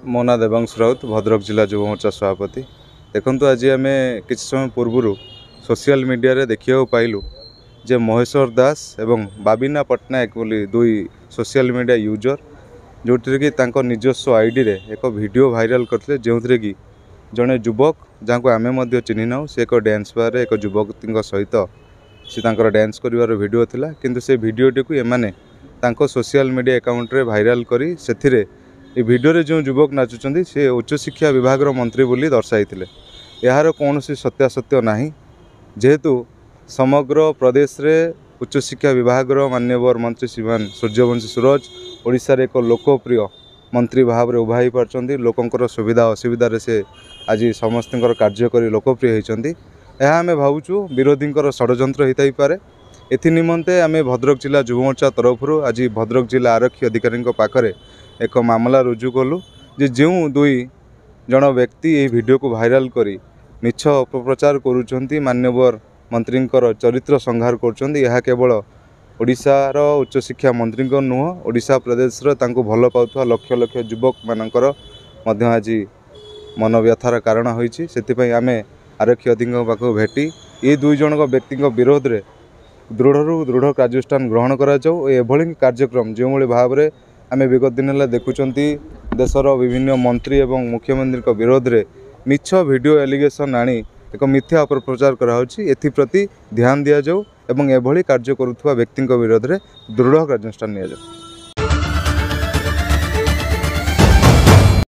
मो ना देवांश राउत भद्रक जिला युव मोर्चा सभापति। देखु आज आम कि समय पूर्व सोशल मीडिया रे देखा पाइलु जे महेश्वर दास एवं बाबिना पट्टनायक बोली दुई सोशल मीडिया यूजर जो कि निजस्व आईडी रे एक वीडियो भाइराल करते जो कि जड़े युवक जहाँ आम चिन्ह ना से एक डांस बार एक युवती सहित सी डांस कर वीडियो थिला किंतु से वीडियोटी को एमाने सोशल मीडिया अकाउंट रे भाइराल करी से वीडियो रे जो युवक नाचुंट से उच्च शिक्षा विभाग मंत्री बोली दर्शाई यार कौन सत्यासत्य नहीं जेहेतु समग्र प्रदेश रे उच्च शिक्षा विभाग माननीय मंत्री श्रीमान सूर्यवंशी सूरज ओडिशा रे एक लोकप्रिय मंत्री भाव में उभा पार्टी लोकंर सुविधा असुविधा से आज समस्त कार्य कर लोकप्रिय होती आम भावुँ विरोधी षड्यंत्र होता पारे एथि निमंते आम भद्रक जिला युव मोर्चा तरफ आज भद्रक जिला आरक्षी अधिकारी पाखरे एक मामला रुजु कलु जे जो दुई जन व्यक्ति ये वीडियो को भाइराल करी मिछ अपप्रचार करुँच माननीय मंत्री चरित्र संहार कर केवल ओडिशार उच्च शिक्षा मंत्री नुह ओडिशा प्रदेश भल पाउथवा लक्ष लक्ष युवक मानकर आज मन व्यथार कारण होइछि। सेतिपई आमे आरक्षी अधिकारी पाखु भेटी ये दुई जन व्यक्ति विरोध में दृढ़ दृढ़ कार्यानुष्ठान ग्रहण करा जाऊ। एभली कार्यक्रम जो भाव में आम विगत दिन है देखुंट देशर विभिन्न मंत्री एवं मुख्यमंत्री विरोध में मिछ वीडियो एलिगेशन आनी एक मिथ्या अपप्रचार कराप्रति ध्यान दि जाऊ एवं एभली कार्य करुवा व्यक्ति विरोध में दृढ़ कार्यानुष्ठान नि जाऊ।